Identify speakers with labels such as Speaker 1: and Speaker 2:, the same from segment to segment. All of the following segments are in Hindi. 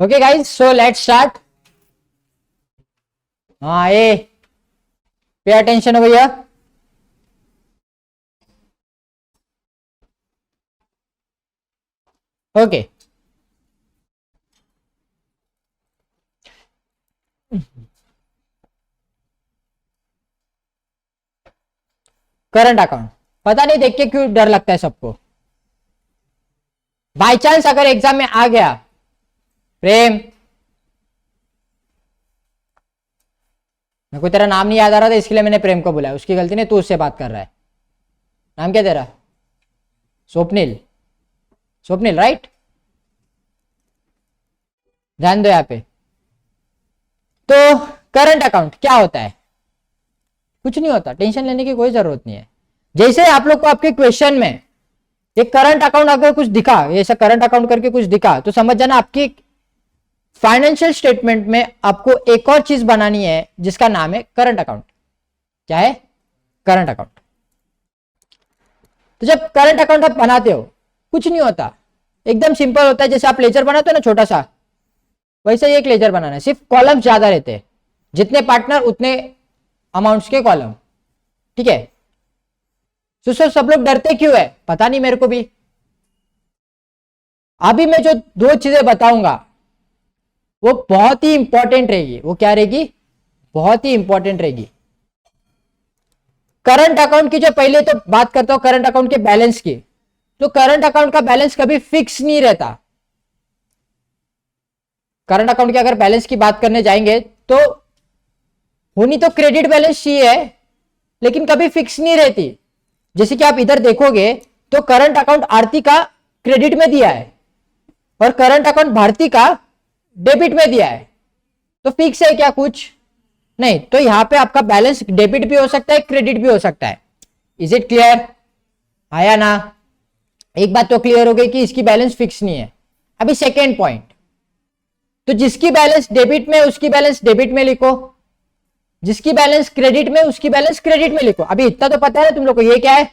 Speaker 1: Okay guys, so let's start. A, pay attention over here. Okay. Current account, पता नहीं देख के क्यों डर लगता है सबको। बाय चांस अगर एग्जाम में आ गया, प्रेम, मेरे को तेरा नाम नहीं याद आ रहा था इसके लिए मैंने प्रेम को बुलाया, उसकी गलती नहीं, तू उससे बात कर रहा है। नाम क्या तेरा? स्वप्निल, स्वप्निल राइट? ध्यान दो यहाँ पे। तो करंट अकाउंट क्या होता है? कुछ नहीं होता, टेंशन लेने की कोई जरूरत नहीं है। जैसे आप लोग को आपके क्वेश्चन में एक करंट अकाउंट अगर कुछ दिखा, ऐसा करंट अकाउंट करके कुछ दिखा, तो समझ जाना आपकी फाइनेंशियल स्टेटमेंट में आपको एक और चीज बनानी है जिसका नाम है करंट अकाउंट। क्या है? Current account. तो जब करंट अकाउंट आप बनाते हो, कुछ नहीं होता, एकदम सिंपल होता है। जैसे आप लेजर बनाते हो ना छोटा सा, वैसे ही एक लेजर बनाना है, सिर्फ कॉलम ज्यादा रहते हैं, जितने पार्टनर उतने अमाउंट्स के कॉलम। ठीक है? तो सब लोग डरते क्यों है पता नहीं मेरे को भी। अभी मैं जो दो चीजें बताऊंगा वो बहुत ही इंपॉर्टेंट रहेगी। वो क्या रहेगी? बहुत ही इंपॉर्टेंट रहेगी। करंट अकाउंट की जो पहले तो बात करता हूं, करंट अकाउंट के बैलेंस की। तो करंट अकाउंट का बैलेंस कभी फिक्स नहीं रहता। करंट अकाउंट के अगर बैलेंस की बात करने जाएंगे तो होनी तो क्रेडिट बैलेंस चाहिए है, लेकिन कभी फिक्स नहीं रहती। जैसे कि आप इधर देखोगे तो करंट अकाउंट आरती का क्रेडिट में दिया है और करंट अकाउंट भारती का डेबिट में दिया है, तो फिक्स है क्या? कुछ नहीं। तो यहां पे आपका बैलेंस डेबिट भी हो सकता है, क्रेडिट भी हो सकता है। Is it clear? आया ना? एक बात तो क्लियर हो गई कि इसकी बैलेंस फिक्स नहीं है। अभी सेकेंड पॉइंट, तो जिसकी बैलेंस डेबिट में उसकी बैलेंस डेबिट में लिखो, जिसकी बैलेंस क्रेडिट में उसकी बैलेंस क्रेडिट में लिखो। अभी इतना तो पता है तुम लोग को, ये क्या है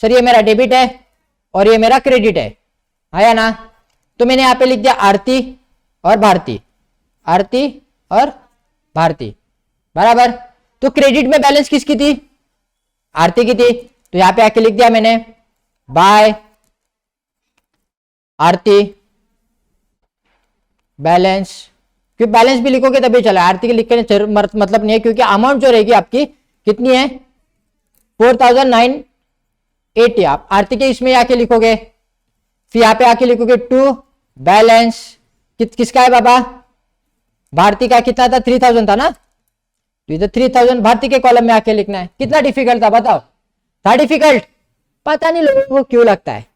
Speaker 1: सर? ये मेरा डेबिट है और ये मेरा क्रेडिट है। आया ना? तो मैंने यहां पे लिख दिया आरती और भारती, आरती और भारती, बराबर। तो क्रेडिट में बैलेंस किसकी थी? आरती की थी। तो यहां पे आके लिख दिया मैंने बाय आरती बैलेंस। क्योंकि बैलेंस भी लिखोगे तभी चला, आरती के लिख के मतलब नहीं है, क्योंकि अमाउंट जो रहेगी आपकी कितनी है? 4980। आप आरती के इसमें आके लिखोगे, फिर यहां पे आके लिखोगे टू बैलेंस किसका है बाबा? भारती का। कितना था? 3000 था ना? तो इधर 3000 भारती के कॉलम में आके लिखना है। कितना डिफिकल्ट था बताओ? था डिफिकल्ट? पता नहीं लोगों को क्यों लगता है।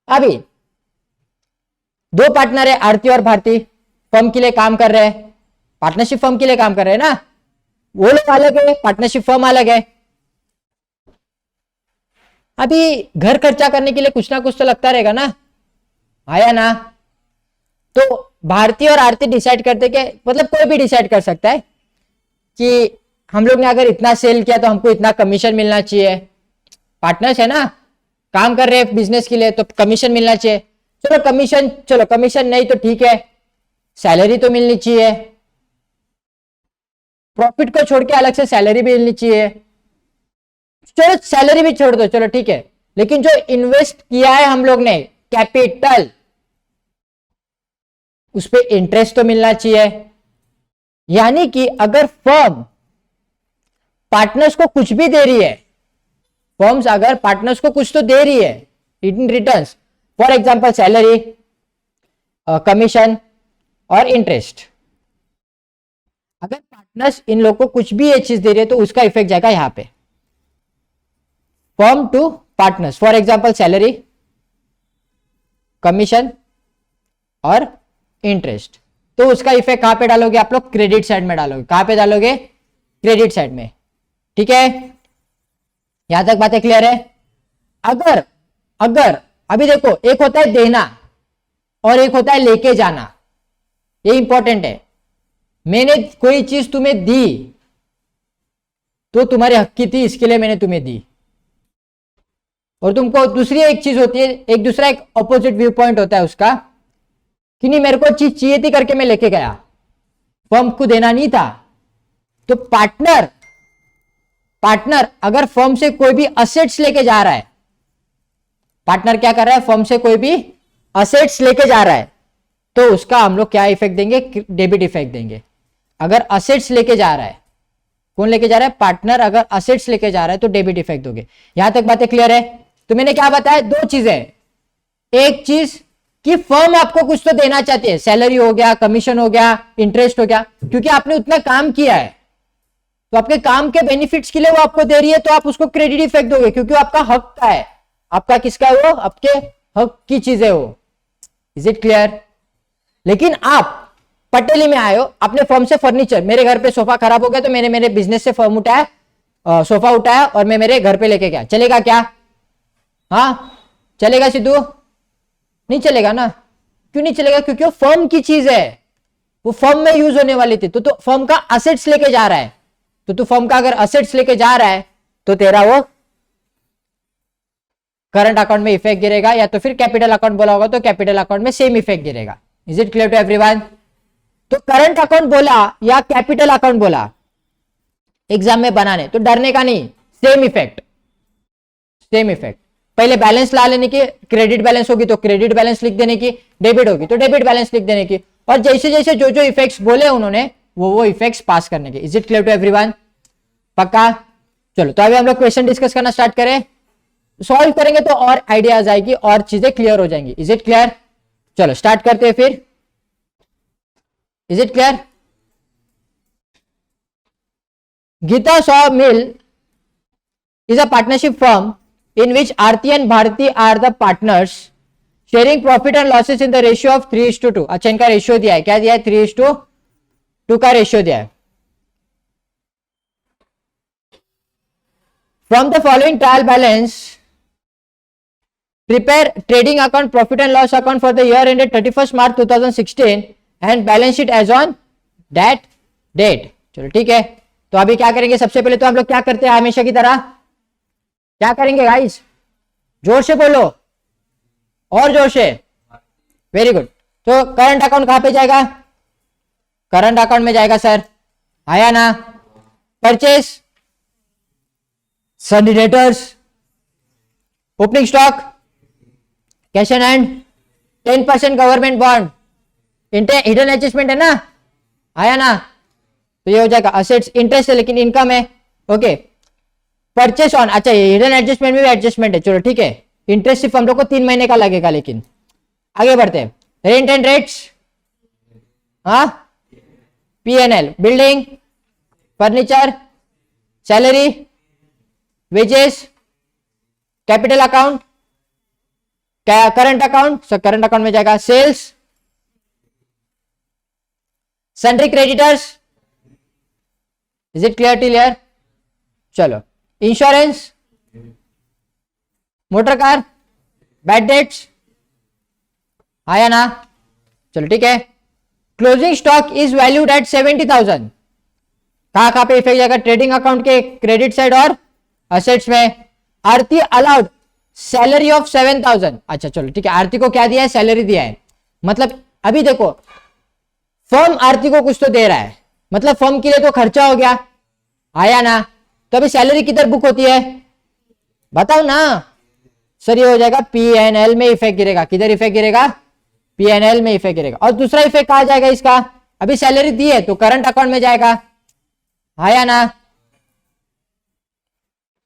Speaker 1: अभी दो पार्टनर है आरती और भारती, फर्म के लिए काम कर रहे हैं, पार्टनरशिप फर्म के लिए काम कर रहे हैं ना। वो लोग अलग है, पार्टनरशिप फर्म अलग है। अभी घर खर्चा करने के लिए कुछ ना कुछ तो लगता रहेगा ना। आया ना? तो भारती और आरती डिसाइड करते कि, मतलब कोई भी डिसाइड कर सकता है कि हम लोग ने अगर इतना सेल किया तो हमको इतना कमीशन मिलना चाहिए। पार्टनर्स है ना, काम कर रहे हैं बिजनेस के लिए, तो कमीशन मिलना चाहिए। चलो कमीशन, चलो कमीशन नहीं तो ठीक है, सैलरी तो मिलनी चाहिए। प्रॉफिट को छोड़ के अलग से सैलरी भी मिलनी चाहिए। चलो सैलरी भी छोड़ दो, चलो ठीक है, लेकिन जो इन्वेस्ट किया है हम लोग ने कैपिटल, उस पर इंटरेस्ट तो मिलना चाहिए। यानी कि अगर फर्म पार्टनर्स को कुछ भी दे रही है, फर्म्स अगर पार्टनर्स को कुछ तो दे रही है in returns, for example salary, commission और इंटरेस्ट, अगर पार्टनर्स इन लोगों को कुछ भी ये चीज दे रही है तो उसका इफेक्ट जाएगा यहां पे, firm to partners. For example salary, commission और इंटरेस्ट, तो उसका इफेक्ट कहां पे डालोगे आप लोग? क्रेडिट साइड में डालोगे। कहां पे डालोगे? क्रेडिट साइड में। ठीक है? यहां तक बातें क्लियर है? अगर अगर अभी देखो, एक होता है देना और एक होता है लेके जाना। ये इंपॉर्टेंट है। मैंने कोई चीज तुम्हें दी तो तुम्हारे हक की थी, इसके लिए मैंने तुम्हें दी। और तुमको दूसरी एक चीज होती है, एक दूसरा एक ऑपोजिट व्यू पॉइंट होता है उसका, कि नहीं मेरे को चीज चाहिए थी करके मैं लेके गया, फर्म को देना नहीं था। तो पार्टनर अगर फर्म से कोई भी असेट्स लेके जा रहा है, पार्टनर क्या कर रहा है, फर्म से कोई भी असेट्स लेके जा रहा है, तो उसका हम लोग क्या इफेक्ट देंगे, डेबिट इफेक्ट देंगे। अगर असेट्स लेके जा रहा है, कौन लेके जा रहा है, पार्टनर अगर असेट्स लेके जा रहा है तो डेबिट इफेक्ट दोगे। यहां तक बातें क्लियर है। तो मैंने क्या बताया, दो चीजें, एक चीज कि फर्म आपको कुछ तो देना चाहती है, सैलरी हो गया, कमीशन हो गया, इंटरेस्ट हो गया, क्योंकि आपने उतना काम किया है, तो आपके काम के बेनिफिट्स के लिए वो आपको दे रही है, तो आप उसको क्रेडिट इफेक्ट दोगे, क्योंकि वो आपका हक का है। आपका किसका है, वो आपके हक की चीजें हो। Is it clear. लेकिन आप पटेली में आए हो, अपने फर्म से फर्नीचर, मेरे घर पे सोफा खराब हो गया तो मैंने मेरे बिजनेस से फर्म उठाया, सोफा उठाया और मैं मेरे घर पे लेके गया, चलेगा क्या? हाँ चलेगा सिद्धू? नहीं चलेगा ना। क्यों नहीं चलेगा? क्योंकि वो फर्म की चीज है, वो फर्म में यूज होने वाली थी। तो फर्म का असेट्स लेके जा रहा है, तो तू फर्म का अगर असेट्स लेके जा रहा है तो तेरा वो करंट अकाउंट में इफेक्ट गिरेगा, या तो फिर कैपिटल अकाउंट बोला होगा तो कैपिटल अकाउंट में सेम इफेक्ट गिरेगा। Is it clear to everyone? तो करंट अकाउंट बोला या कैपिटल अकाउंट बोला एग्जाम में बनाने, तो डरने का नहीं, सेम इफेक्ट, सेम इफेक्ट। पहले बैलेंस ला लेने की, क्रेडिट बैलेंस होगी तो क्रेडिट बैलेंस लिख देने की, डेबिट होगी तो डेबिट बैलेंस लिख देने की, और जैसे जैसे जो जो इफेक्ट्स बोले उन्होंने वो इफेक्ट्स पास करने के। Is it clear to everyone? पक्का? चलो तो अभी हम लोग क्वेश्चन डिस्कस करना स्टार्ट करें। सॉल्व करेंगे तो और आइडियाज आएगी और चीजें क्लियर हो जाएंगी। Is it clear? चलो स्टार्ट करते हैं फिर। Is it clear? Geeta saw mill is a partnership firm in which Aarti and Bharti are the partners sharing profit and losses in the ratio of 3:2। अच्छा इनका रेशियो दिया है, क्या दिया है? 3:2 का रेशियो दिया है। From the following trial balance prepare trading account, profit and loss account for the year ended 31st March 2016 and balance sheet as on that date। चलो ठीक है, तो अभी क्या करेंगे, सबसे पहले तो हम लोग क्या करते हैं हमेशा की तरह, क्या करेंगे गाइस? जोर से बोलो, और जोर से। Very good. तो करंट अकाउंट कहां पे जाएगा? करंट अकाउंट में जाएगा सर, आया ना? Purchase, Sunny debtors, opening stock, cash and hand, 10% government bond, hidden adjustment है ना, आया ना? तो ये हो जाएगा असेट्स, इंटरेस्ट है लेकिन इनकम है। ओके, परचेस ऑन, अच्छा हिडन एडजस्टमेंट में भी एडजस्टमेंट है, चलो ठीक है। इंटरेस्ट सिर्फ हम लोग को 3 महीने का लगेगा, लेकिन आगे बढ़ते हैं। रेंट एंड रेट्स, हाँ P&L, building, furniture, salary, wages, capital account, current account, सब करंट अकाउंट में जाएगा। Sales, sundry creditors. Is it clear? Clear? चलो insurance, motor car, bad debts, आया ना? चलो ठीक है। Closing stock is valued at 70,000, कहां पे इफेक्ट जाएगा? ट्रेडिंग अकाउंट के क्रेडिट साइड और असेट्स में। आरती अलाउड सैलरी ऑफ 7,000, अच्छा चलो ठीक है, आरती को क्या दिया है? सैलरी दिया है। मतलब अभी देखो, फर्म आरती को कुछ तो दे रहा है, मतलब फर्म के लिए तो खर्चा हो गया, आया ना? तो अभी सैलरी किधर बुक होती है, बताओ ना सर? ये हो जाएगा P&L में इफेक्ट गिरेगा। किधर इफेक्ट गिरेगा? P&L में इफेक्ट गिरेगा। और दूसरा इफेक्ट कहा जाएगा इसका, अभी सैलरी दी है तो करंट अकाउंट में जाएगा, आया ना?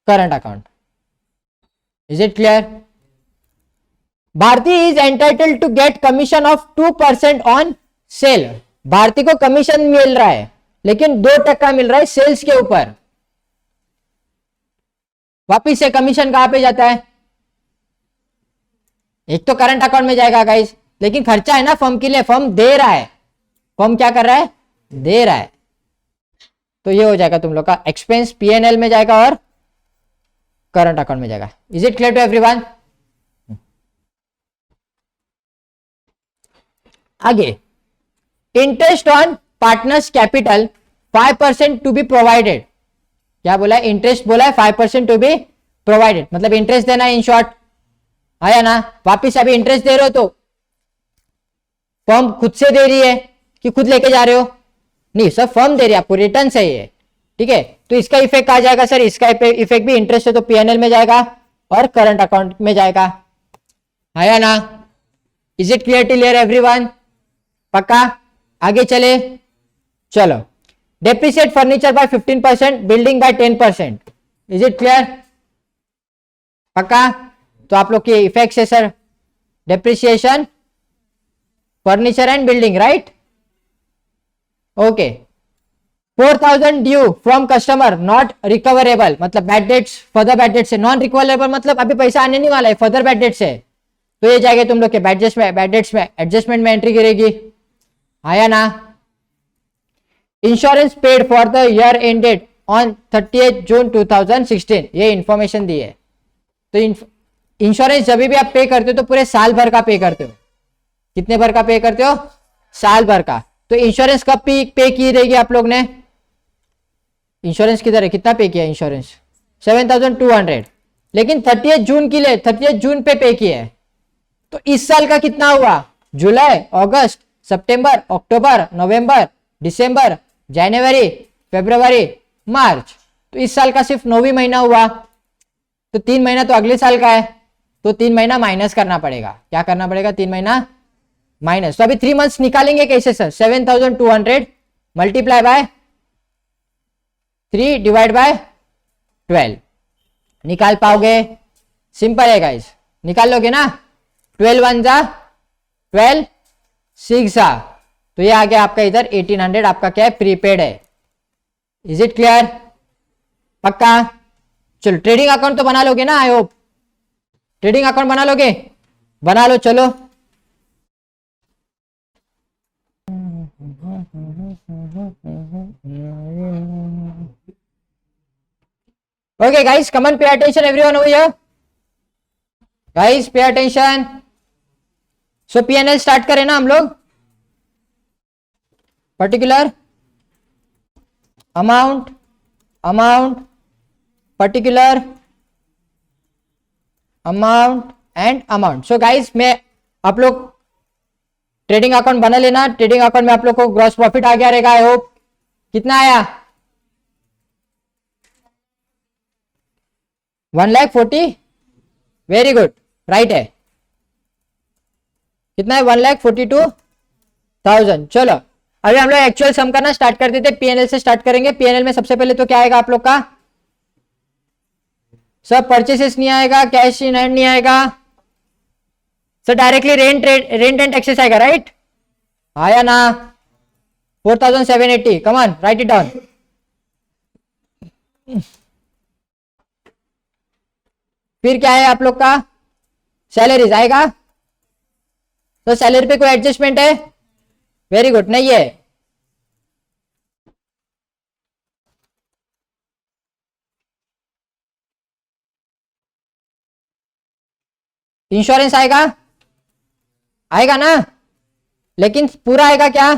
Speaker 1: Current account. Is it clear? Bharti is entitled to get commission of 2% on sale. Bharti को कमीशन मिल रहा है, लेकिन 2% मिल रहा है सेल्स के ऊपर। वापिस से कमीशन कहां पे जाता है? एक तो करंट अकाउंट में जाएगा गाइस, लेकिन खर्चा है ना फर्म के लिए, फर्म दे रहा है, फर्म क्या कर रहा है? दे रहा है। तो ये हो जाएगा तुम लोग का एक्सपेंस, P&L में जाएगा और करंट अकाउंट में जाएगा। Is it clear to everyone? आगे, interest on partners capital 5% to be provided. क्या बोला है? इंटरेस्ट बोला है 5% टू बी प्रोवाइडेड, मतलब इंटरेस्ट देना है इन शॉर्ट, आया ना? वापिस अभी इंटरेस्ट दे रहे हो तो फर्म खुद से दे रही है कि खुद लेके जा रहे हो? नहीं सर, फर्म दे रही है आपको, रिटर्न है ये, ठीक है। तो इसका इफेक्ट आ जाएगा सर, इसका इफेक्ट भी इंटरेस्ट है तो पीएनएल में जाएगा और करंट अकाउंट में जाएगा, आया ना? Is it clear till here everyone? पक्का? आगे चले, चलो। Depreciate furniture by 15%, building by 10%, is it clear? पक्का? तो आप लोग के इफेक्ट्स है sir, depreciation, furniture and building, right? Okay. 4,000 due from customer not recoverable, मतलब bad debts, further bad debts है। नॉन रिकवरेबल मतलब अभी पैसा आने नहीं वाला है, फर्दर बैड डेट्स है, तो ये जाएगा तुम लोग के बैड डेट्स में, एडजस्टमेंट में एंट्री गिरेगी, आया ना? Insurance paid for the year ended on 30 जून 2016, ये इंफॉर्मेशन दी है। तो इंश्योरेंस जब भी आप पे करते हो तो पूरे साल भर का पे करते हो। कितने भर का पे करते हो? साल भर का। तो इंश्योरेंस कब पे की रहेगी आप लोग ने? इंश्योरेंस किधर है, कितना पे किया इंश्योरेंस? 7,200, लेकिन 30 जून के लिए 30 जून पे किया है। तो इस साल का कितना हुआ? जुलाई, अगस्त, सितंबर, अक्टूबर, नवंबर, दिसंबर, जनवरी, फरवरी, मार्च। तो इस साल का सिर्फ 9 महीना हुआ, तो 3 महीना तो अगले साल का है, तो 3 महीना माइनस करना पड़ेगा। क्या करना पड़ेगा? 3 महीना माइनस। तो अभी 3 मंथ्स निकालेंगे कैसे sir? 7,200 multiply by 3 divide by 12, निकाल पाओगे? सिंपल है गाइस, निकाल लोगे ना? 12 1 जा 12, 6 जा, तो ये आ गया आपका इधर 1800, आपका क्या है? प्रीपेड है। Is it clear? पक्का? चलो ट्रेडिंग अकाउंट तो बना लोगे ना, आई होप ट्रेडिंग अकाउंट बना लोगे, बना लो। चलो okay guys, come on, pay attention everyone over here, guys pay attention. So PNL start करें ना हम लोग। Particular amount, particular amount and amount. So guys, मैं आप लोग ट्रेडिंग अकाउंट बना लेना। ट्रेडिंग अकाउंट में आप लोग को ग्रॉस प्रॉफिट आ गया रहेगा, आई होप। कितना आया? 1,40,000, वेरी गुड, राइट है। कितना है? 1,42,000। चलो अभी हम लोग एक्चुअल सम करना स्टार्ट कर देते। पीएनएल से स्टार्ट करेंगे। पीएनएल में सबसे पहले तो क्या आएगा आप लोग का? सब परचेसेस नहीं आएगा, कैश इन हैंड नहीं आएगा sir, directly rent and taxes आएगा, राइट? आया ना? 4,780, come on right it down. फिर क्या है आप लोग का? सैलरीज आएगा। तो सैलरी पे कोई एडजस्टमेंट है? वेरी गुड, नहीं है। इंश्योरेंस आएगा, आएगा ना? लेकिन पूरा आएगा क्या?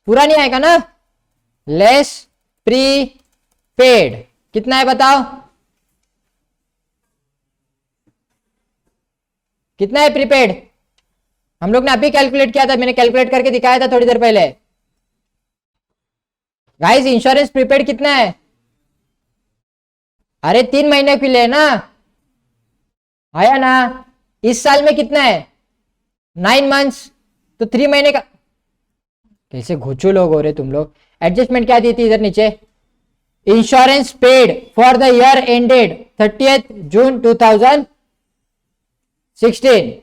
Speaker 1: पूरा नहीं आएगा ना? लेस प्री पेड कितना है बताओ? कितना है प्रीपेड? हम लोग ने अभी कैलकुलेट किया था, मैंने कैलकुलेट करके दिखाया था थोड़ी देर पहले। गाइस इंश्योरेंस प्रीपेड कितना है? अरे 3 महीने के लिए ना, आया ना? इस साल में कितना है? 9 मंथ्स, तो 3 महीने का। कैसे घोचू लोग हो रहे तुम लोग। एडजस्टमेंट क्या दी थी इधर नीचे? Insurance paid for the year ended 30 जून 2016,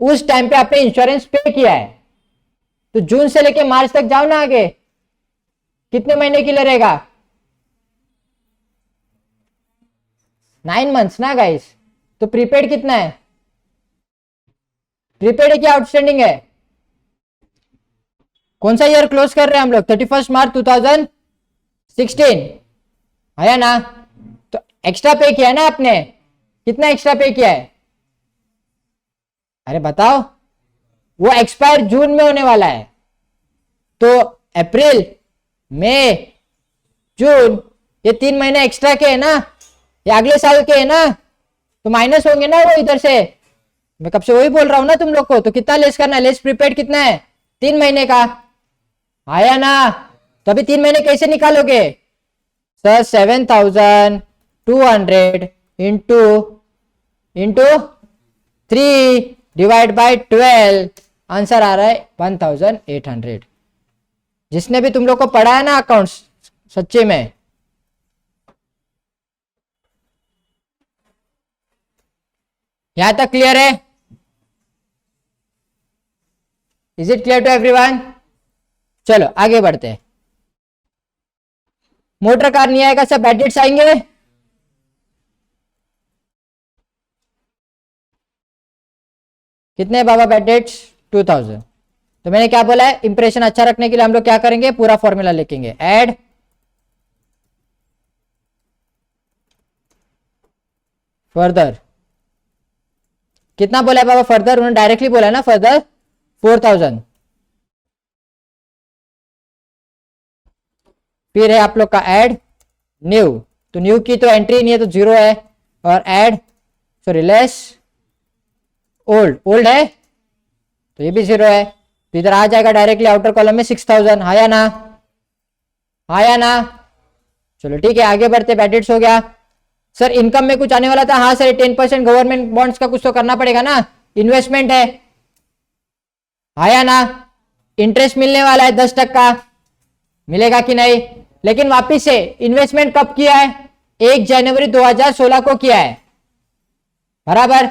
Speaker 1: उस टाइम पे आपने इंश्योरेंस पे किया है। तो जून से लेके मार्च तक जाओ ना आगे, कितने महीने के लिए रहेगा? 9 मंथ्स ना गाइस। तो प्रीपेड कितना है? प्रीपेड है क्या आउटस्टैंडिंग है? कौन सा ईयर क्लोज कर रहे हैं हम लोग? 31 मार्च 2016, आया ना? तो एक्स्ट्रा पे किया है ना आपने? कितना एक्स्ट्रा पे किया है? अरे बताओ। वो एक्सपायर जून में होने वाला है, तो अप्रैल, मई, जून, ये 3 महीने एक्स्ट्रा के है ना? ये अगले साल के है ना, तो माइनस होंगे ना वो इधर से। मैं कब से वही बोल रहा हूं ना तुम लोग को। तो कितना लेस करना है? लेस प्रीपेड कितना है? 3 महीने का। आया ना? तो अभी 3 महीने कैसे निकालोगे sir? 7,200 into into 3 divide by 12, answer आ रहा है 1,800। जिसने भी तुम लोग को पढ़ा है ना अकाउंट्स, सच्चे में यहां तक क्लियर है? Is it clear to everyone? चलो आगे बढ़ते हैं। मोटर कार नहीं आएगा, सब बैड डेट्स आएंगे। कितने बाबा बैड डेट्स? 2,000। तो मैंने क्या बोला है, इंप्रेशन अच्छा रखने के लिए हम लोग क्या करेंगे, पूरा फॉर्मूला लिखेंगे। ऐड फर्दर, कितना बोला है बाबा फर्दर? उन्होंने डायरेक्टली बोला है ना फर्दर 4,000। फिर है आप लोग का ऐड न्यू। तो न्यू की तो एंट्री नहीं है तो 0 है। और add sorry less old, old है तो ये भी 0 है। तो इधर आ जाएगा डायरेक्टली आउटर कॉलम में 6,000। आया ना? आया ना? चलो ठीक है आगे बढ़ते। बैडेट्स हो गया। सर इनकम में कुछ आने वाला था? हाँ सर 10% गवर्नमेंट बॉन्ड्स का कुछ तो करना पड़ेगा ना, इन्वेस्टमेंट है। आया ना? इंटरेस्ट मिलने वाला है 10%। मिलेगा कि नहीं? लेकिन वापिस से इन्वेस्टमेंट कब किया है? 1 जनवरी 2016 को किया है, बराबर।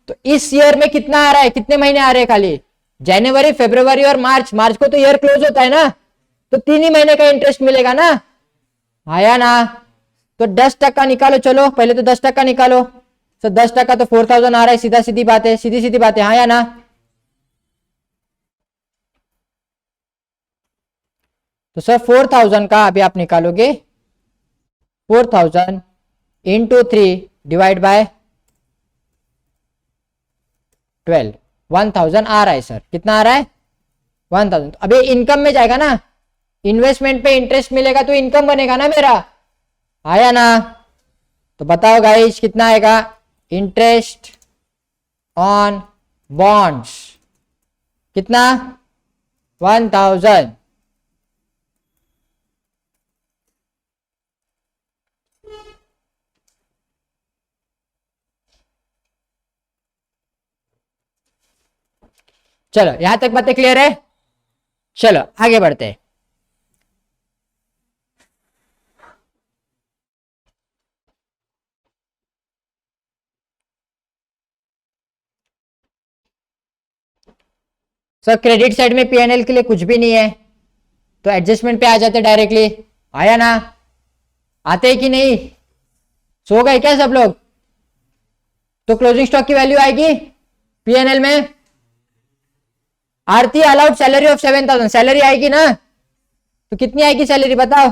Speaker 1: तो इस ईयर में कितना आ रहा है? कितने महीने आ रहे हैं? खाली जनवरी, फरवरी और मार्च। मार्च को तो ईयर क्लोज होता है ना, तो 3 ही महीने का इंटरेस्ट मिलेगा ना। आया ना? तो 10% निकालो। चलो पहले तो 10% निकालो। तो 10% तो 4,000 आ रहा है। सीधा सीधी बात है, सीधी सीधी बात है। हाँ या ना? तो सर 4,000 का अभी आप निकालोगे, 4,000 इंटू 3 डिवाइड बाय 12, 1,000 आ रहा है सर। कितना आ रहा है? 1,000। तो अभी इनकम में जाएगा ना, इन्वेस्टमेंट पे इंटरेस्ट मिलेगा तो इनकम बनेगा ना मेरा। आया ना? तो बताओ गाइस कितना आएगा? इंटरेस्ट ऑन बॉन्ड्स कितना? 1,000। चलो यहां तक बातें क्लियर है? चलो आगे बढ़ते हैं। सर क्रेडिट साइड में पीएनएल के लिए कुछ भी नहीं है, तो एडजस्टमेंट पे आ जाते डायरेक्टली। आया ना? आते हैं कि नहीं? सो गए क्या सब लोग? तो क्लोजिंग स्टॉक की वैल्यू आएगी पीएनएल में। Aarti allowed salary of 7,000, salary आएगी ना? तो कितनी आएगी सैलरी बताओ?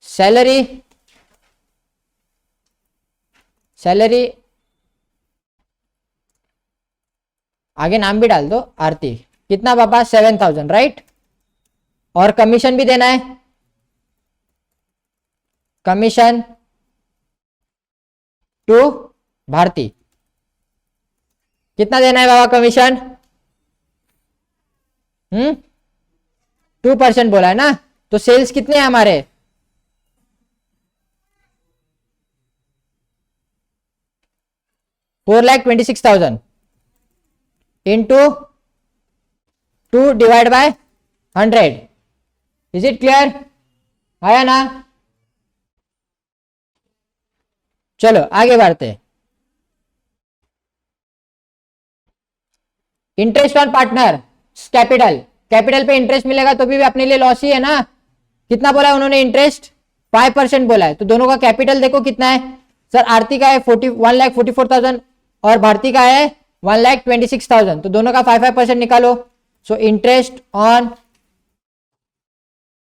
Speaker 1: सैलरी, सैलरी आगे नाम भी डाल दो, आरती। कितना पापा? 7,000, राइट। और कमीशन भी देना है, कमीशन टू भारती। कितना देना है बाबा कमीशन? 2% बोला है ना। तो सेल्स कितने हैं हमारे? 4,26,000 इंटू 2/100। Is it clear? आया ना? चलो आगे बढ़ते हैं। Interest on partner capital, capital पे इंटरेस्ट मिलेगा तो भी अपने लिए लॉस ही है ना। कितना बोला है उन्होंने? इंटरेस्ट 5% बोला है। तो दोनों का कैपिटल देखो कितना है सर। आरती का है 1,44,000 और भारती का है 1,26,000। तो दोनों का 5% निकालो। सो इंटरेस्ट ऑन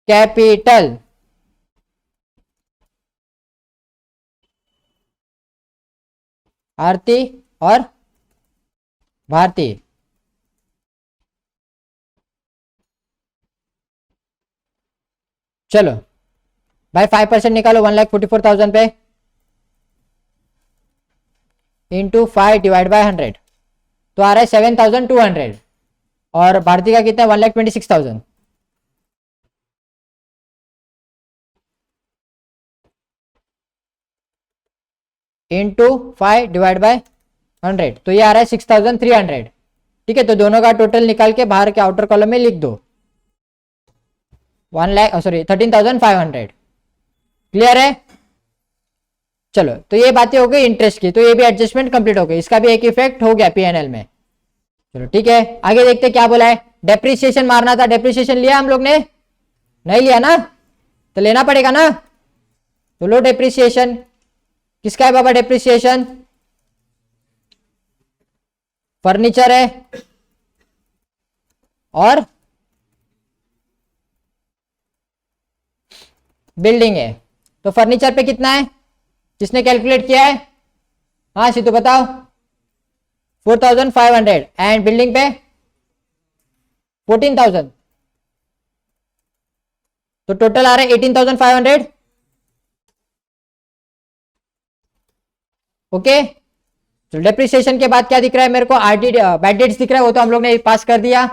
Speaker 1: कैपिटल आरती और भारती। चलो भाई 5% निकालो 1,44,000 पे, इंटू 5 डिवाइड बाय 100 तो आ रहा है 7,200। और भारती का कितना है 1,26,000। इंटू 5 डिवाइड बाय 100 तो ये आ रहा है 6,300। ठीक है, तो दोनों का टोटल निकाल के बाहर के आउटर कॉलम में लिख दो 13,500। क्लियर है? चलो, तो ये बातें हो गई इंटरेस्ट की, तो ये भी एडजस्टमेंट कंप्लीट हो गई, इसका भी एक इफेक्ट हो गया पीएनएल में। चलो ठीक है, आगे देखते क्या बोला है। डेप्रिसिएशन मारना था, डेप्रिसिएशन लिया हम लोग ने? नहीं लिया ना, तो लेना पड़ेगा ना। तो लो डेप्रिसिएशन, किसका है बाबा डेप्रिसिएशन? फर्नीचर है और बिल्डिंग है। तो फर्नीचर पे कितना है, किसने कैलकुलेट किया है? हाँ सीतू बताओ। 4,500 एंड बिल्डिंग पे 14,000, तो टोटल आ रहा है 18,500। ओके, तो डेप्रिसिएशन के बाद क्या दिख रहा है मेरे को? आरटी बैड डेट्स दिख रहा है, वो तो हम लोग ने पास कर दिया।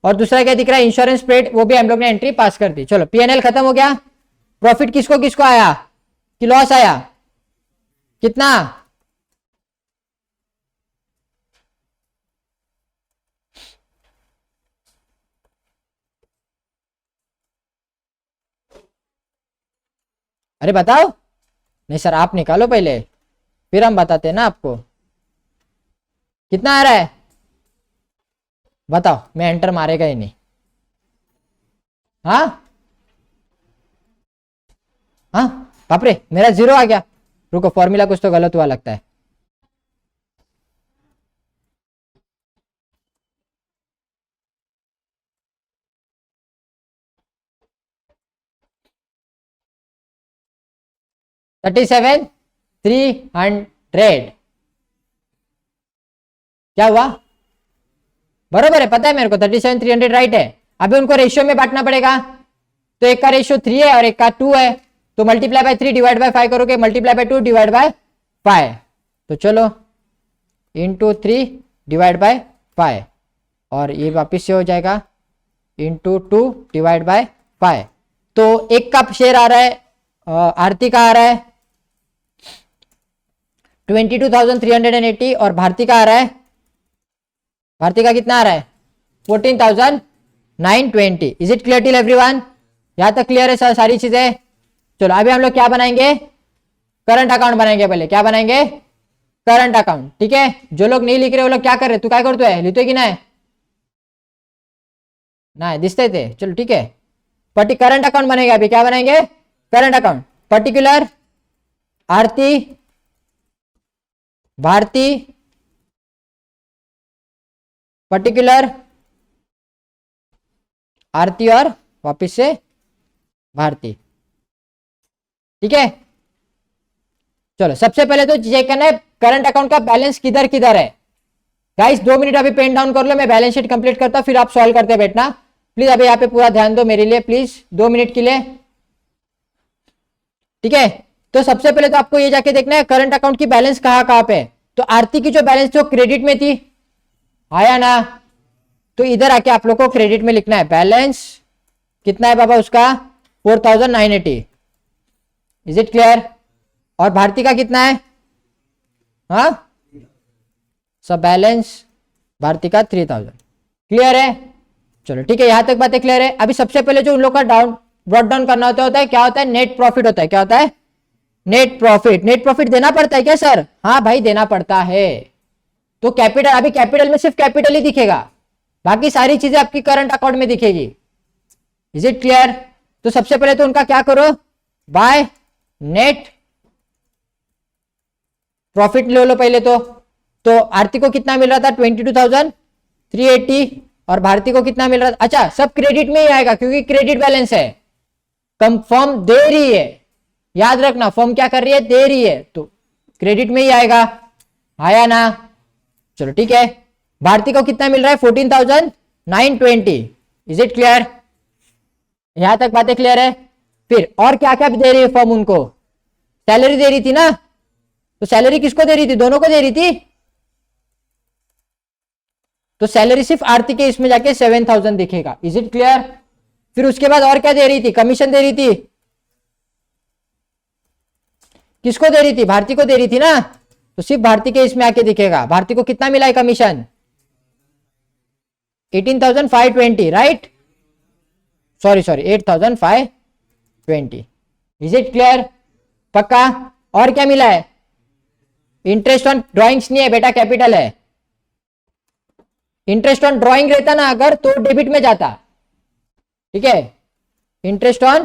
Speaker 1: और दूसरा क्या दिख रहा है? इंश्योरेंस पेड, वो भी हम लोग ने एंट्री पास कर दी। चलो पीएनएल खत्म हो गया। प्रॉफिट किसको किसको आया कि लॉस आया? कितना? अरे बताओ। नहीं सर आप निकालो पहले, फिर हम बताते हैं ना आपको। कितना आ रहा है बताओ, मैं एंटर मारेगा ही नहीं। हाँ हाँ, बाप रे मेरा 0 आ गया। रुको, फॉर्मूला कुछ तो गलत हुआ लगता है। $37,300 क्या हुआ? बरोबर है, पता है मेरे को 37,300 राइट है। अभी उनको रेशियो में बांटना पड़ेगा, तो एक का रेशियो 3 है और एक का 2 है, तो मल्टीप्लाई बाय 3 डिवाइड बाय 5 करोगे, मल्टीप्लाई बाय 2 डिवाइड बाय 5। तो चलो इंटू 3 डिवाइड बाय 5 और ये वापिस से हो जाएगा इंटू 2 डिवाइड बाय 5। तो एक का शेयर आ रहा है आरती का आ रहा है 22,380 और भारती का आ रहा है, भारती का कितना आ रहा है 14,920। Is it clear till everyone? यहां तक क्लियर है सर सारी चीजें? चलो अभी हम लोग क्या बनाएंगे? करंट अकाउंट बनाएंगे। पहले क्या बनाएंगे? Current account. ठीक है, जो लोग नहीं लिख रहे वो लोग क्या कर रहे? तू क्या करतो है, लिखते की नाही? नाही दिसते थे। चलो ठीक है, करंट अकाउंट बनेगा। अभी क्या बनाएंगे? Current account. पर्टिकुलर आरती, भारती, पर्टिकुलर आरती और वापिस से भारती। ठीक है, चलो सबसे पहले तो चेक करना है करंट अकाउंट का बैलेंस किधर किधर है। गाइस 2 मिनट अभी पेन डाउन कर लो, मैं बैलेंस शीट कंप्लीट करता हूं, फिर आप सॉल्व करते बैठना प्लीज। अभी यहाँ पे पूरा ध्यान दो मेरे लिए प्लीज 2 मिनट के लिए। ठीक है, तो सबसे पहले तो आपको ये जाके देखना है करंट अकाउंट की बैलेंस कहां कहां पे। तो आरती की जो बैलेंस जो क्रेडिट में थी, आया ना? तो इधर आके आप लोग को क्रेडिट में लिखना है बैलेंस कितना है बाबा उसका 4,980। Is it clear? और भारती का कितना है? हाँ सब बैलेंस भारती का 3,000। क्लियर है? चलो ठीक है, यहां तक बातें क्लियर है। अभी सबसे पहले जो उन लोग का डाउन ब्रॉट डाउन करना होता है क्या होता है? नेट प्रॉफिट होता है। क्या होता है? Net profit. नेट प्रॉफिट देना पड़ता है क्या सर? हाँ भाई देना पड़ता है। तो कैपिटल, अभी कैपिटल में सिर्फ कैपिटल ही दिखेगा, बाकी सारी चीजें आपकी करंट अकाउंट में दिखेगी। Is it clear? तो सबसे पहले तो उनका क्या करो, बाय नेट प्रॉफिट ले लो पहले तो आरती को कितना मिल रहा था 22,380 और भारती को कितना मिल रहा था? अच्छा सब क्रेडिट में ही आएगा क्योंकि क्रेडिट बैलेंस है। कम फर्म दे रही है, याद रखना फर्म क्या कर रही है? दे रही है, तो क्रेडिट में ही आएगा। आया ना? चलो ठीक है, भारती को कितना मिल रहा है 14,920। Is it clear? यहां तक बातें क्लियर है? फिर और क्या क्या दे रही है फर्म उनको, सैलरी दे रही थी ना, तो सैलरी किसको दे रही थी, दोनों को दे रही थी, तो सैलरी सिर्फ आरती के इसमें जाके 7,000 दिखेगा। Is it clear? फिर उसके बाद और क्या दे रही थी, कमीशन दे रही थी, किसको दे रही थी, भारती को दे रही थी ना, तो सिर्फ भारती के इसमें आके दिखेगा। भारती को कितना मिला है commission, 18,520, right, sorry 8,520। Is it clear? पक्का? और क्या मिला है, इंटरेस्ट ऑन ड्रॉइंग्स नहीं है बेटा, कैपिटल है। इंटरेस्ट ऑन ड्रॉइंग रहता ना अगर तो डेबिट में जाता, ठीक है। इंटरेस्ट ऑन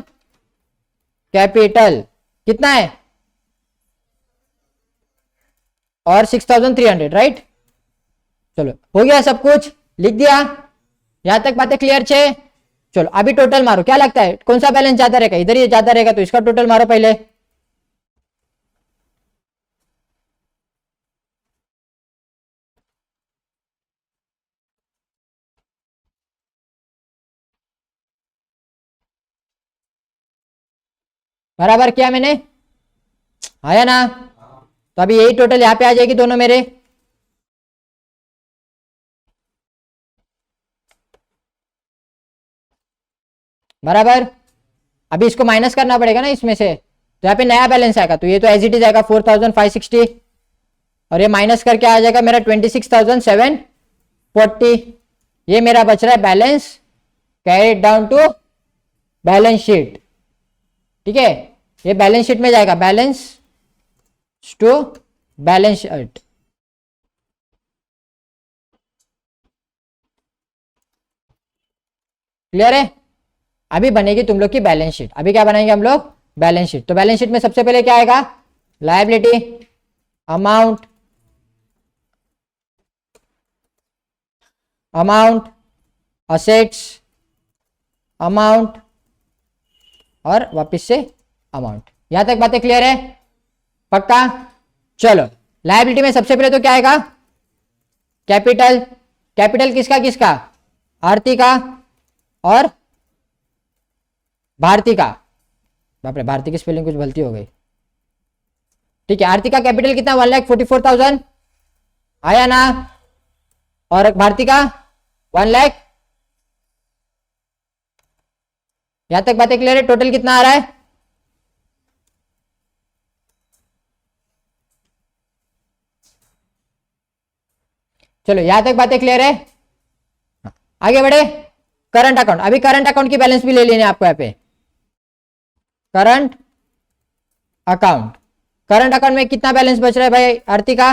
Speaker 1: कैपिटल कितना है, और 6,300, राइट। चलो हो गया सब कुछ, लिख दिया, यहां तक बातें क्लियर छे। चलो अभी टोटल मारो, क्या लगता है कौन सा बैलेंस ज्यादा रहेगा, इधर ही ज्यादा रहेगा, तो इसका टोटल मारो पहले। बराबर किया मैंने, आया ना, तो अभी यही टोटल यहां पे आ जाएगी दोनों मेरे। बराबर, अभी इसको माइनस करना पड़ेगा ना इसमें से, तो यहाँ पे नया बैलेंस आएगा, तो ये तो एज इट इज आएगा 4,560, और ये माइनस करके आ जाएगा मेरा 26,740। ये मेरा बच रहा है balance carried down to balance sheet, ठीक है। ये बैलेंस शीट में जाएगा, balance to balance sheet. Clear है? अभी बनेगी तुम लोग की बैलेंस शीट। अभी क्या बनाएंगे हम लोग, बैलेंस शीट। तो बैलेंस शीट में सबसे पहले क्या आएगा, liability, amount, amount, assets, amount, और वापस से अमाउंट। यहां तक बातें क्लियर है? पक्का? चलो लायबिलिटी में सबसे पहले तो क्या आएगा, कैपिटल। कैपिटल किसका किसका, आरती का और भारती का। बाप रे, भारती की स्पेलिंग कुछ गलती हो गई, ठीक है। आरती का कैपिटल कितना, 1,44,000 आया ना, और भारती का 1 लाख। यहां तक बातें क्लियर है? टोटल कितना आ रहा है, चलो यहां तक बातें क्लियर है। आगे बढ़े, करंट अकाउंट। अभी करंट अकाउंट की बैलेंस भी ले लेने आपको यहाँ पे, करंट अकाउंट। करंट अकाउंट में कितना बैलेंस बच रहा है भाई, आरती का,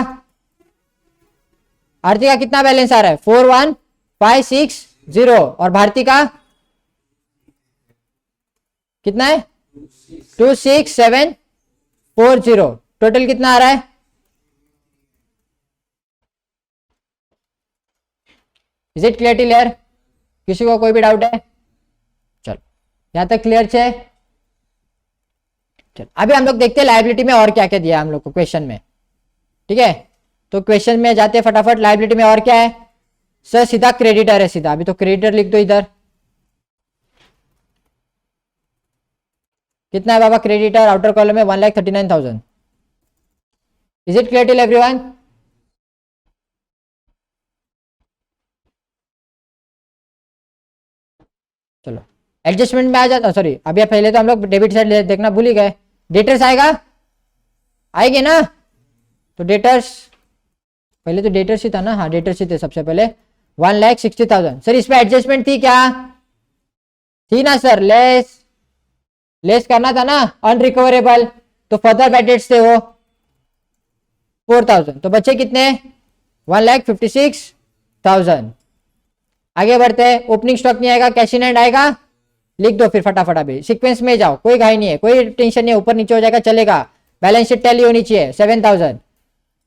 Speaker 1: आरती का कितना बैलेंस आ रहा है, 41,560, और भारती का कितना है, 26,740। टोटल कितना आ रहा है, इज इट क्लियर? किसी को कोई भी डाउट है? चलो यहां तक क्लियर है। चलो अभी हम लोग देखते हैं लायबिलिटी में और क्या क्या दिया हम लोग को क्वेश्चन में, ठीक है। तो क्वेश्चन में जाते हैं फटाफट। लायबिलिटी में और क्या है सर, सीधा क्रेडिटर है सीधा, अभी तो क्रेडिटर लिख दो इधर। कितना है बाबा क्रेडिटर, आउटर कॉलम में 1,39,000। Is it clear till everyone? चलो एडजस्टमेंट में आ जाता, सॉरी अभी पहले तो हम लोग डेबिट साइड देखना भूल ही गए। डेटर्स आएगा, आएंगे ना, तो डेटर्स पहले तो डेटर्स ही था ना, हाँ डेटर्स ही थे सबसे पहले 1,60,000। सर इसमें एडजस्टमेंट थी क्या, थी ना सर, लेस करना था ना, अनरिकवरेबल, तो फर्दर बैड डेट्स थे वो 4,000, तो बच्चे कितने 1,56,000। आगे बढ़ते हैं, ओपनिंग स्टॉक नहीं आएगा, कैश इन हैंड आएगा, लिख दो फिर फटाफट, अभी सीक्वेंस में जाओ, कोई घाई नहीं है, कोई टेंशन नहीं है, ऊपर नीचे हो जाएगा चलेगा। बैलेंस शीट टैली होनी चाहिए 7,000।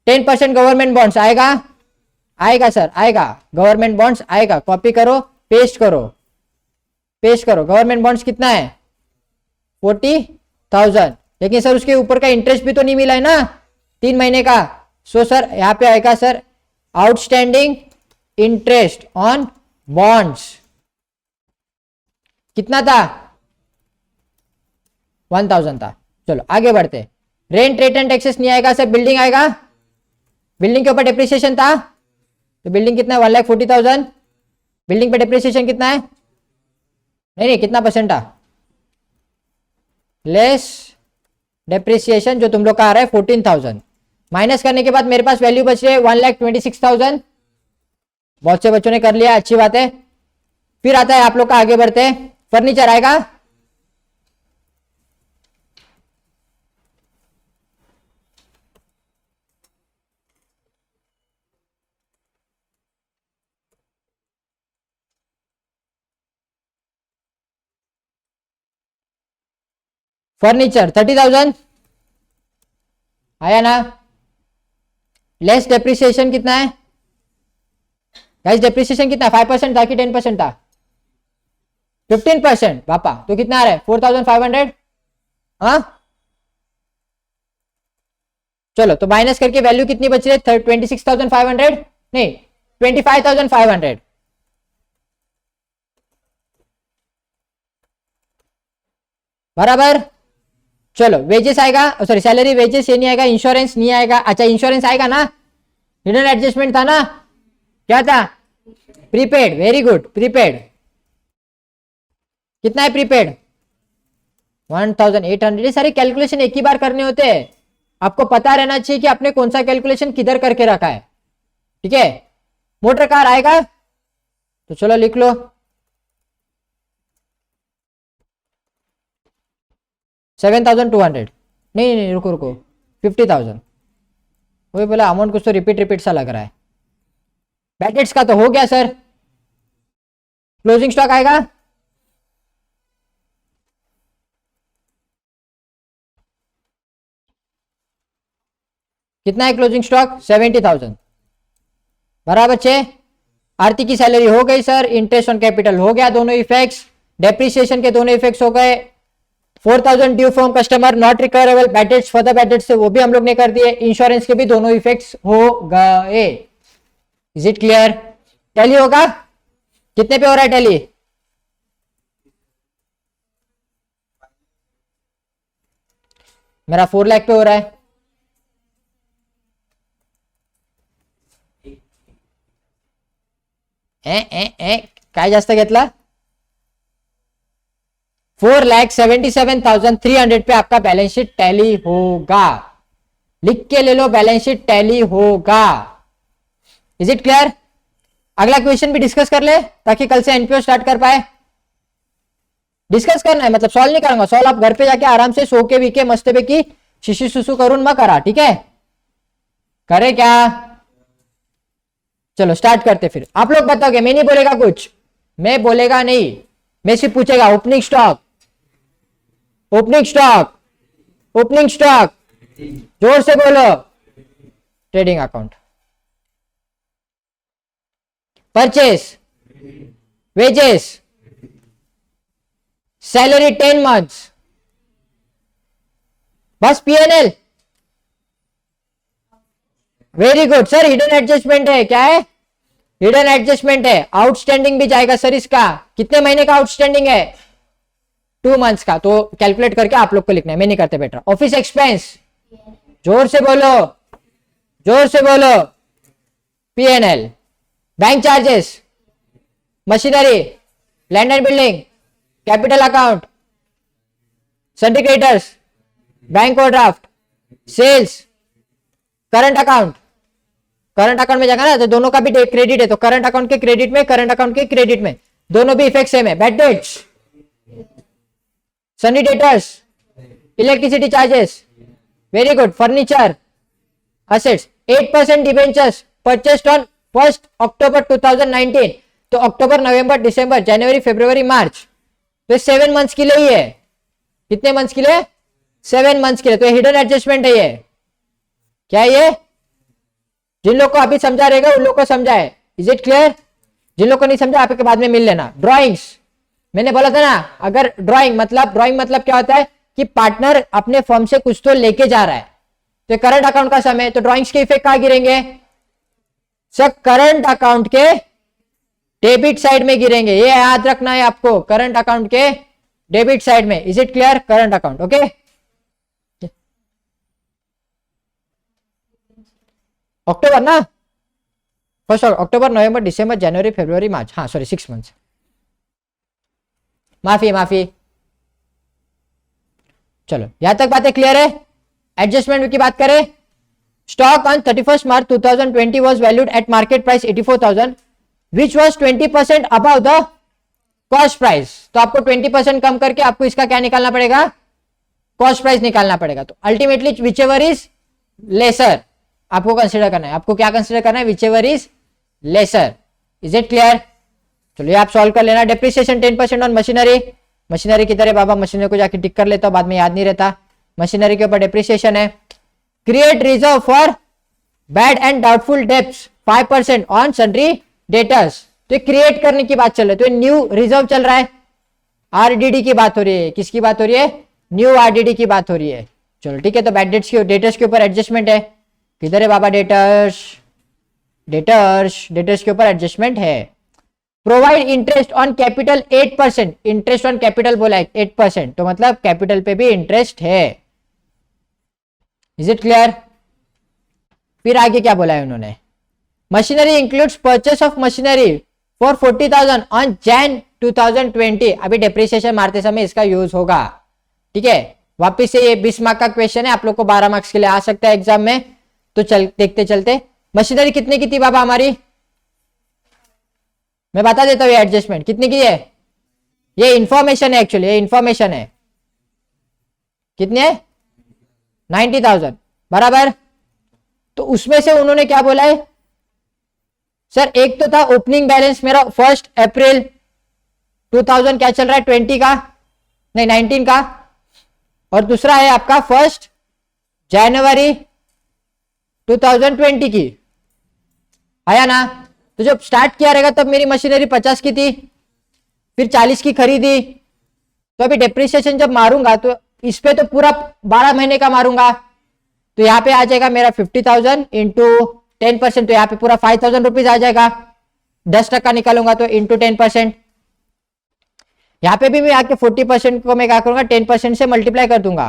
Speaker 1: 10% गवर्नमेंट बॉन्ड्स आएगा, आएगा सर आएगा, गवर्नमेंट बॉन्ड्स आएगा, कॉपी करो पेस्ट करो, पेस्ट करो। गवर्नमेंट बॉन्ड्स कितना है 40,000, लेकिन सर उसके ऊपर का इंटरेस्ट भी तो नहीं मिला है ना 3 महीने का। सो सर यहाँ पे आएगा sir outstanding interest on bonds, कितना था 1000 था। चलो आगे बढ़ते। रेंट रिटर्न टैक्सेस नहीं आएगा, सिर्फ बिल्डिंग आएगा। बिल्डिंग के ऊपर डिप्रिसिएशन था, तो बिल्डिंग कितना 1,40,000। बिल्डिंग पे डिप्रिसिएशन कितना है, नहीं नहीं कितना परसेंट था, लेस डिप्रिसिएशन जो तुम लोग का आ रहा है 14,000, माइनस करने के बाद मेरे पास वैल्यू बच रही है 1,26,000। बहुत से बच्चों ने कर लिया, अच्छी बात है। फिर आता है आप लोग का, आगे बढ़ते हैं। फर्नीचर आएगा, फर्नीचर 30,000 आया ना। लेस डेप्रिसिएशन कितना है गाइस, डेप्रिसिएशन कितना, 5% था कि 10% था, 15% पापा, तो कितना आ रहा है 4,500। हाँ चलो, तो माइनस करके वैल्यू कितनी बच रही है 26,500, नहीं 25,500। बराबर। चलो वेजेस आएगा, सॉरी सैलरी वेजेस ये नहीं आएगा, इंश्योरेंस नहीं आएगा। अच्छा इंश्योरेंस आएगा ना, हिडन एडजस्टमेंट था ना, क्या था, प्रीपेड। वेरी गुड, प्रीपेड कितना है प्रीपेड 1,800। ये सारे कैलकुलेशन एक ही बार करने होते हैं, आपको पता रहना चाहिए कि आपने कौन सा कैलकुलेशन किधर करके रखा है, ठीक है। मोटर कार आएगा, तो चलो लिख लो 7,200। नहीं नहीं रुको रुको, 50,000। वही बोला अमाउंट कुछ तो रिपीट सा लग रहा है। बैटेट्स का तो हो गया सर। क्लोजिंग स्टॉक आएगा, कितना है क्लोजिंग स्टॉक 70,000। बराबर 6। आरती की सैलरी हो गई सर, इंटरेस्ट ऑन कैपिटल हो गया, दोनों इफेक्ट्स, डेप्रिसिएशन के दोनों इफेक्ट्स हो गए। 4,000 due from customer not recoverable, bad debts for the bad debts से वो भी हम लोग ने कर दिए। इंश्योरेंस के भी दोनों इफेक्ट्स हो गए। Is it clear. टैली होगा, कितने पे हो रहा है टैली, मेरा 4 लाख पे हो रहा है। काय जास्त घेतला, 4,77,300 पे आपका बैलेंस शीट टैली होगा। लिख के ले लो, बैलेंस शीट टैली होगा। Is it clear. अगला क्वेश्चन भी डिस्कस कर ले ताकि कल से एनपीओ स्टार्ट कर पाए। डिस्कस करना है, मतलब सॉल्व नहीं करूंगा, सॉल्व आप घर पे जाके आराम से सो के वीके मस्त पे की शिशु सुसु करून मत करा, ठीक है। करे क्या, चलो स्टार्ट करते। फिर आप लोग बताओगे, मैं नहीं बोलेगा कुछ, मैं बोलेगा नहीं, मैं सिर्फ पूछेगा opening stock, opening stock, opening stock, जोर से बोलो। Trading account, purchase, wages, salary 10 months, बस PNL. Very good sir, hidden adjustment है, क्या है, हिडन एडजस्टमेंट है। आउटस्टैंडिंग भी जाएगा सर, इसका कितने महीने का आउटस्टैंडिंग है 2 मंथ्स का, तो कैलकुलेट करके आप लोग को लिखना है, मैं नहीं करते बेटा। ऑफिस एक्सपेंस, जोर से बोलो, जोर से बोलो, PNL. Bank charges, machinery, land and building, capital account, sundry creditors, bank overdraft, sales, current account. Current account में जाएगा ना, तो दोनों का भी क्रेडिट है, तो करंट अकाउंट के क्रेडिट में, करंट अकाउंट के क्रेडिट में, दोनों भी इफेक्ट सेम है। Bad debts, Sunny debtors, electricity charges, very good. Furniture assets, 8% debentures purchased on 1 अक्टूबर 2019, तो अक्टूबर नवंबर दिसंबर जनवरी फरवरी मार्च, तो 7 मंथ्स के लिए ही है। कितने मंथ्स के लिए, 7 मंथ्स के लिए, तो हिडन एडजस्टमेंट है ये। क्या है ये, जिन लोग को अभी समझा रहेगा उन लोग को समझा है। Is it clear. जिन लोग को नहीं समझा आपके बाद में मिल लेना। ड्राइंग्स, मैंने बोला था ना, अगर ड्राइंग मतलब क्या होता है कि पार्टनर अपने फर्म से कुछ तो लेके जा रहा है, तो करंट अकाउंट का समय, तो ड्राइंग्स के इफेक्ट कहां गिरेंगे सर, करंट अकाउंट के डेबिट साइड में गिरेंगे। ये याद रखना है आपको, करंट अकाउंट के डेबिट साइड में. Is it clear? Current account. Okay, October ना, फर्स्ट अक्टूबर, नवंबर, दिसंबर, जनवरी, फरवरी, मार्च. हाँ सॉरी, 6 मंथ्स. माफी. चलो यहां तक बातें क्लियर है. एडजस्टमेंट की बात करें, stock on 31 March 2020 was valued at market price 84,000 which was 20% above the cost price. तो आपको 20% कम करके आपको इसका क्या निकालना पड़ेगा? कॉस्ट प्राइस निकालना पड़ेगा. तो ultimately which ever is lesser आपको कंसिडर करना है. आपको क्या कंसिडर करना है? Which ever is lesser. Is it clear? चलिए आप सॉल्व कर लेना. Depreciation 10% on machinery. मशीनरी की तरह बाबा मशीनरी को जाके टिक कर लेता हूं, बाद में याद नहीं रहता. मशीनरी के ऊपर डेप्रिसिएशन है. Create reserve for bad and doubtful debts 5% on sundry debtors. तो क्रिएट करने की बात चल रही है, तो न्यू रिजर्व चल रहा है. आरडीडी की बात हो रही है. किसकी बात हो रही है? न्यू आरडीडी की बात हो रही है. चलो ठीक है, तो बैड डेटर्स के ऊपर एडजस्टमेंट है. किधर है बाबा? डेटर्स के ऊपर एडजस्टमेंट है. Provide interest on capital 8%. Interest on capital बोला है 8%, तो मतलब कैपिटल पे भी इंटरेस्ट है. Is it clear? फिर आगे क्या बोला है उन्होंने? Machinery includes purchase of machinery for 40,000 on Jain 2020. अभी डेप्रिसिएशन मारते समय इसका यूज होगा. ठीक है, वापिस से ये 20 मार्क का क्वेश्चन है, आप लोग को 12 मार्क्स के लिए आ सकता है एग्जाम में. तो देखते चलते मशीनरी कितने की थी बाबा हमारी? मैं बता देता हूँ. ये एडजस्टमेंट कितनी की है? ये इंफॉर्मेशन है एक्चुअली, ये इंफॉर्मेशन है. कितने है? 90,000 बराबर. तो उसमें से उन्होंने क्या बोला है सर? एक तो था ओपनिंग बैलेंस मेरा 1 अप्रैल 2000 क्या चल रहा है 20 का, नहीं 19 का, और दूसरा है आपका 1 जनवरी 2020 की. आया ना? तो जब स्टार्ट किया रहेगा तब मेरी मशीनरी 50 की थी, फिर 40 की खरीदी. तो अभी डेप्रिसिएशन जब मारूंगा तो इस पे तो पूरा 12 महीने का मारूंगा. तो यहां पे आ जाएगा मेरा 50,000 इंटू 10%, तो यहां पे पूरा 5,000 रुपीज आ जाएगा. 10% निकालूंगा तो इंटू 10%. यहां पे भी मैं आके 40% को मैं क्या करूंगा? 10% से मल्टीप्लाई कर दूंगा.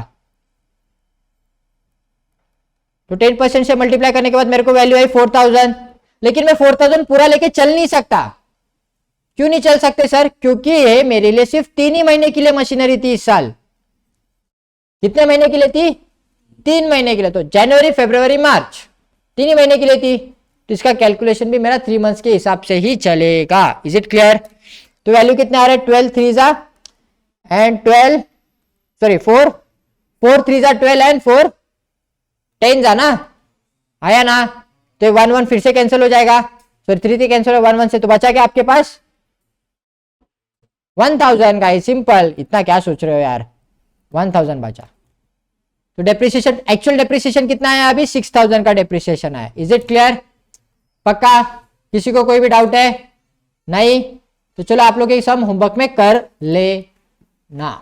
Speaker 1: तो 10% से मल्टीप्लाई करने के बाद मेरे को वैल्यू आई 4,000. लेकिन मैं 4,000 पूरा लेके चल नहीं सकता. क्यों नहीं चल सकते सर? क्योंकि ये मेरे लिए सिर्फ 3 ही महीने के लिए मशीनरी थी इस साल. कितने महीने के लिए थी? 3 महीने के लिए. तो जनवरी, फरवरी, मार्च 3 ही महीने के लिए थी. तो इसका कैलकुलेशन भी मेरा 3 मंथ्स के हिसाब से ही चलेगा. Is it clear? तो वैल्यू कितने आ रहे हैं? 12 3 जा एंड 12 सॉरी 4 3 जा 12 एंड 4 10 जा ना. आया ना? तो 1 1 फिर से कैंसिल हो जाएगा. फिर 3 3 कैंसिल हो 1 1 से. तो बचा क्या आपके पास? 1,000 का. सिंपल. इतना क्या सोच रहे हो यार? 1,000 बचा. तो डेप्रिसिएशन, एक्चुअल डेप्रिसिएशन कितना है अभी? 6,000 का डेप्रिसिएशन है. Is it clear? पक्का? किसी को कोई भी डाउट है? नहीं? तो चलो आप लोग एक सम होमवर्क में कर लेना.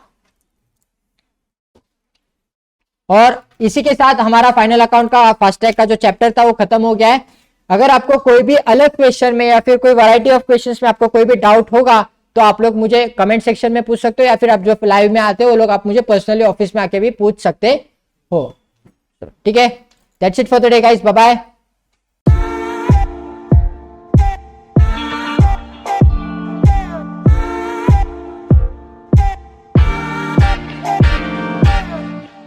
Speaker 1: और इसी के साथ हमारा फाइनल अकाउंट का फास्टैग का जो चैप्टर था वो खत्म हो गया है. अगर आपको कोई भी अलग क्वेश्चन में या फिर कोई वैरायटी ऑफ क्वेश्चंस में आपको कोई भी डाउट होगा तो आप लोग मुझे कमेंट सेक्शन में पूछ सकते हो, या फिर आप जो लाइव में आते हो वो लोग आप मुझे पर्सनली ऑफिस में आके भी पूछ सकते हो. ठीक है, that's it for today guys. Bye bye.